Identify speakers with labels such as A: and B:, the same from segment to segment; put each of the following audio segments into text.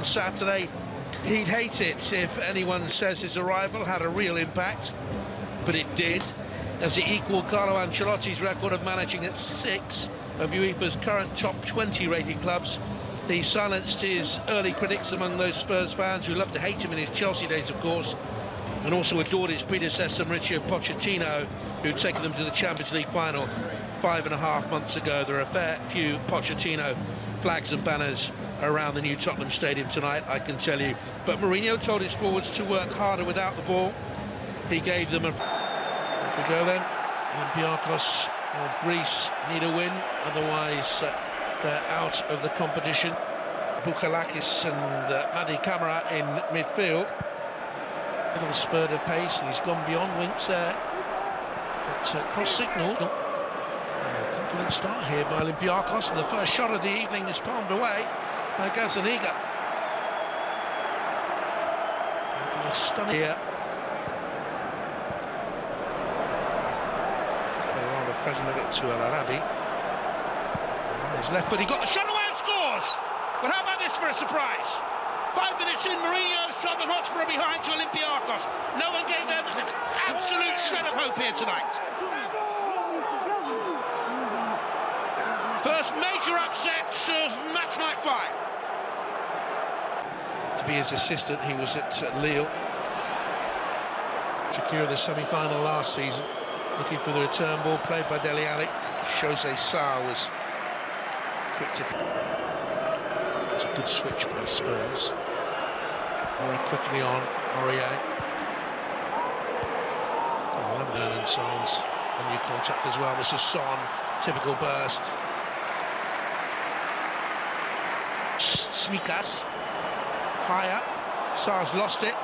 A: on Saturday. He'd hate it if anyone says his arrival had a real impact, but it did, as it equalled Carlo Ancelotti's record of managing at 6 of UEFA's current top 20 rated clubs. He silenced his early critics among those Spurs fans who loved to hate him in his Chelsea days, of course, and also adored his predecessor Mauricio Pochettino, who'd taken them to the Champions League final 5.5 months ago. There are a fair few Pochettino flags and banners around the new Tottenham Stadium tonight, I can tell you. But Mourinho told his forwards to work harder without the ball. He gave them a... Off we go then. Olympiakos of Greece need a win, otherwise they're out of the competition. Bukalakis and Madi Camara in midfield. A little spurt of pace, and he's gone beyond Winks there. But cross signal. Confident start here by Olympiakos, and the first shot of the evening is palmed away by Gazaniga. Stunning here. Rather present of it to El Arabi. His left foot, he got the shot away and scores! But how about this for a surprise? 5 minutes in, Mourinho's Tottenham Hotspur behind to Olympiakos. No one gave them an absolute shred of hope here tonight. First major upset of match night 5. To be his assistant, he was at Lille. Secure the semi-final last season. Looking for the return ball played by Dele Alli. Jose Sarr was quick to... It's a good switch by Spurs. Very quickly on Aurier. Learning signs a new contact as well. This is Son, typical burst. Smikas, high up. Sarr's lost it.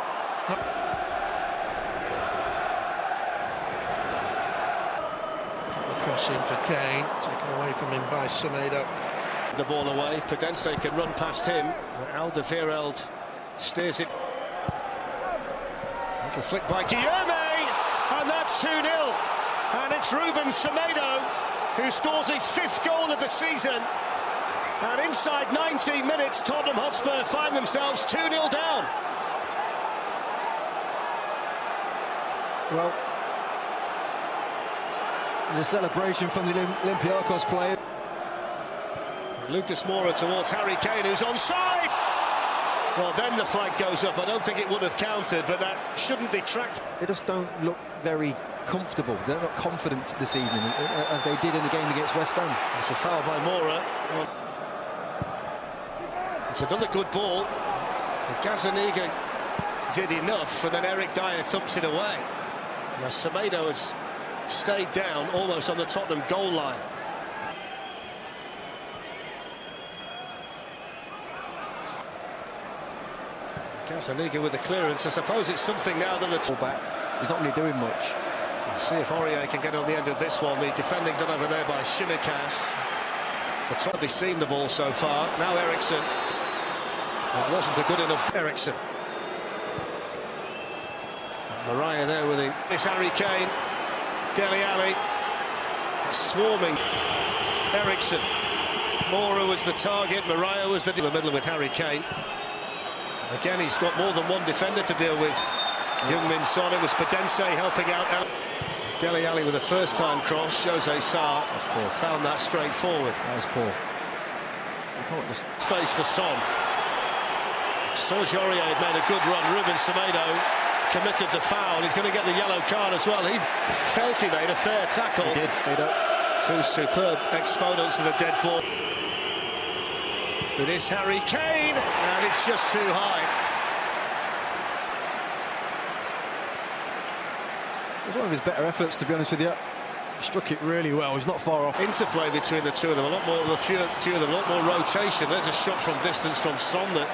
A: Cross in for Kane, taken away from him by Semedo.
B: The ball away, Pudense can run past him. Alderweireld steers it. Little flick by Guillaume, and that's 2-0. And it's Ruben Semedo who scores his 5th goal of the season. And inside 90 minutes, Tottenham Hotspur find themselves 2-0 down.
C: Well, the celebration from the Olympiakos player.
B: Lucas Moura towards Harry Kane, who's onside. Well, then the flag goes up. I don't think it would have counted, but that shouldn't detract.
C: They just don't look very comfortable. They're not confident this evening, as they did in the game against West Ham.
B: It's a foul by Moura. It's another good ball. Gazaniga did enough, and then Eric Dyer thumps it away. Now Semedo has stayed down almost on the Tottenham goal line. Gazaniga with the clearance. I suppose it's something now that the
C: back. He's not really doing much.
B: We'll see if Aurier can get on the end of this one. The defending done over there by Shimikas. They've probably seen the ball so far. Now Eriksson. That wasn't a good enough Eriksson. Mariah there with it. It's Harry Kane. Dele Alli. Swarming. Eriksson. Moura was the target. Mariah was in the middle with Harry Kane. Again, he's got more than one defender to deal with. Heung-min Son, it was Pudense helping out. Dele Alli with a first-time cross. Jose Sarr found that straightforward.
C: That was poor.
B: Space for Son. Serge Aurier had made a good run. Ruben Semedo committed the foul. He's going to get the yellow card as well. He felt he made a fair tackle.
C: He did.
B: Two superb exponents of the dead ball. It is Harry Kane, and it's just too high.
C: It was one of his better efforts, to be honest with you. Struck it really well. He's not far off.
B: Interplay between the two of them. A few of them, a lot more rotation. There's a shot from distance from Son that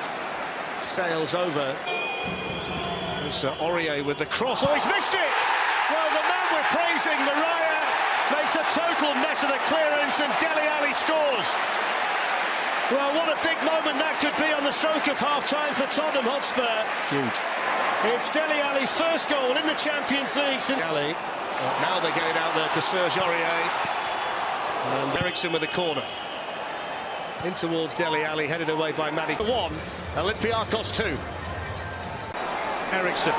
B: sails over. There's Aurier with the cross. Oh, he's missed it! Well, the man we're praising, Mariah, makes a total mess of the clearance, and Dele Alli scores. Well, what a big moment that could be on the stroke of half-time for Tottenham Hotspur.
C: Huge.
B: It's Dele Alli's first goal in the Champions League. Alli. Now they're getting out there to Serge Aurier. And Eriksson with the corner. In towards Dele Alli, headed away by Maddie. 1, Olympiakos 2. Eriksson.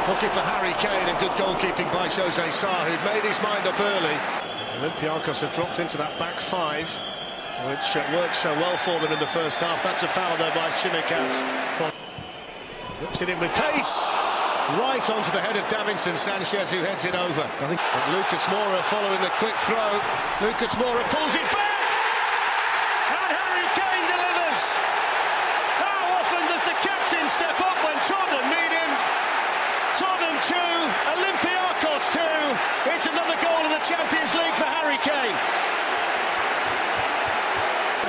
B: Looking for Harry Kane, and good goalkeeping by Jose Sarr, who'd made his mind up early. Olympiakos have dropped into that back 5, which worked so well for them in the first half. That's a foul there by Hіghlіghts. Whips it in with pace, right onto the head of Davinson Sanchez, who heads it over. I think Lucas Moura following the quick throw. Lucas Moura pulls it back, and Harry Kane delivers. How often does the captain step up when Tottenham need him? Tottenham 2, Olympiakos 2. It's another goal in the Champions League for Harry Kane.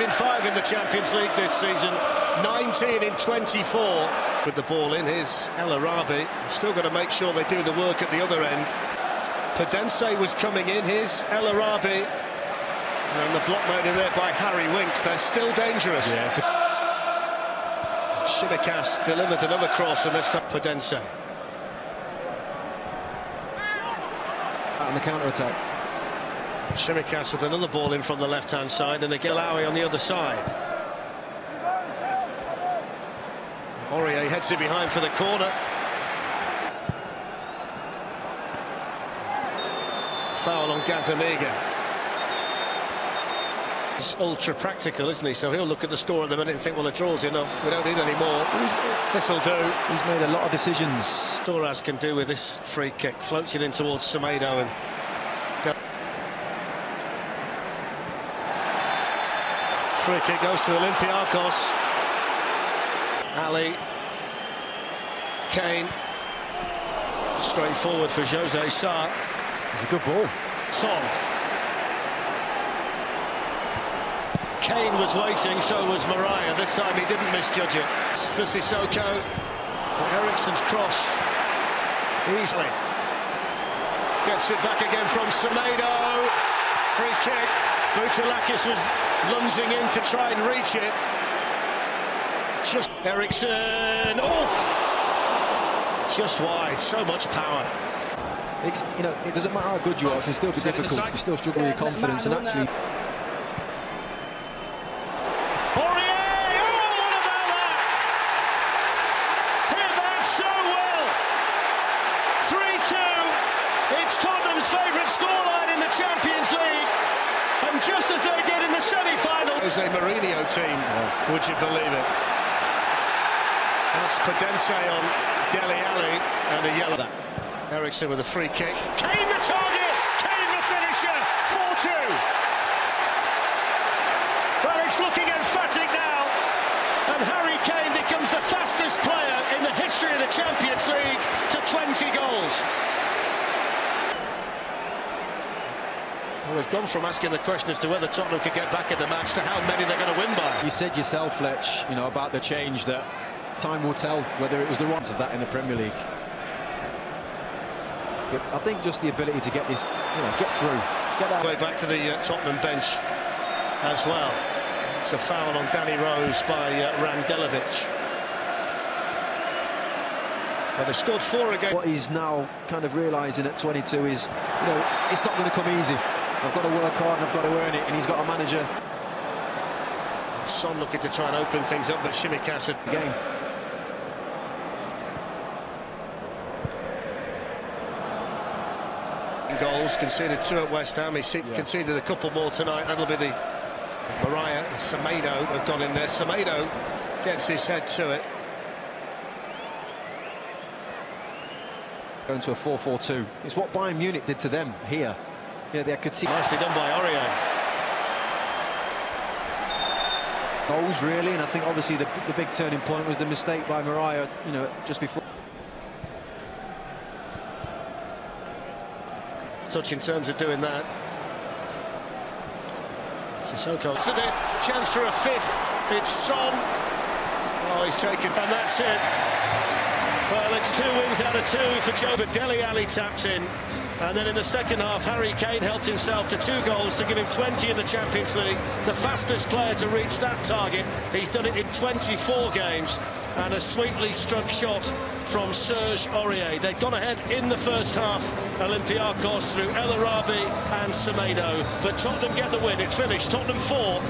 B: In 5 in the Champions League this season, 19 in 24. With the ball in, here's El Arabi. Still got to make sure they do the work at the other end. Podence was coming in, here's El Arabi. And the block made in there by Harry Winks. They're still dangerous. Yes. Hіghlіghts delivers another cross, and this time Podence.
C: On the counter-attack.
B: Hіghlіghts with another ball in from the left-hand side, and again Alawi on the other side. Aurier heads it behind for the corner. Foul on Gazaniga. He's ultra practical, isn't he? So he'll look at the score at the minute and think, well, the draw's enough, we don't need any more. This'll do.
C: He's made a lot of decisions.
B: Torres can do with this free kick. Floats it in towards Semedo, and free kick goes to Olympiakos. Ali, Kane, straight forward for Jose Sarr.
C: It's a good ball.
B: Son. Kane was waiting, so was Mariah. This time he didn't misjudge it. For Sissoko, Eriksson's cross, easily. Gets it back again from Semedo. Free kick. Boutalakis was lunging in to try and reach it. Just Eriksson, just wide, so much power.
C: You know, it doesn't matter how good you are, it can still be difficult. You still struggle with your confidence, and actually.
B: Aurier, what about that? Hit that so well. 3-2. It's Tottenham's favourite scoreline in the Champions League, and just as they did in the semi-final. Jose Mourinho team, would you believe it? That's Podence on Dele Alli, and a yellow. Eriksson with a free kick. Kane the target! Kane the finisher! 4-2! Well, it's looking emphatic now, and Harry Kane becomes the fastest player in the history of the Champions League to 20 goals. Well, we've gone from asking the question as to whether Tottenham could get back in the match to how many they're going to win by.
C: You said yourself, Fletch, you know, about the change, that time will tell whether it was the ones of that in the Premier League. But I think just the ability to get this, you know, get through, get that
B: way back to the Tottenham bench as well. It's a foul on Danny Rose by Rangelovic. Well, they scored 4 again.
C: What he's now kind of realising at 22 is, you know, it's not going to come easy. I've got to work hard and I've got to earn it, and he's got a manager.
B: Son looking to try and open things up, but Hіghlіghts
C: game.
B: Goals, conceded 2 at West Ham. He conceded a couple more tonight. That'll be the Mariah and Semedo have gone in there. Semedo gets his head to it.
C: Going to a 4-4-2. It's what Bayern Munich did to them here. Yeah, they could see.
B: Nicely done by Aurier.
C: Goals, really, and I think obviously the big turning point was the mistake by Mariah, you know, just before.
B: Touch in terms of doing that. Sissoko. It's a bit chance for a 5th. It's Son. Oh, he's taken, and that's it. Well, it's 2 wins out of 2 for Joe, but Dele Alli tapped in, and then in the second half Harry Kane helped himself to 2 goals to give him 20 in the Champions League, the fastest player to reach that target. He's done it in 24 games. and a sweetly struck shot from Serge Aurier. They'd gone ahead in the first half, Olympiakos, through El Arabi and Semedo, but Tottenham get the win. It's finished, Tottenham 4.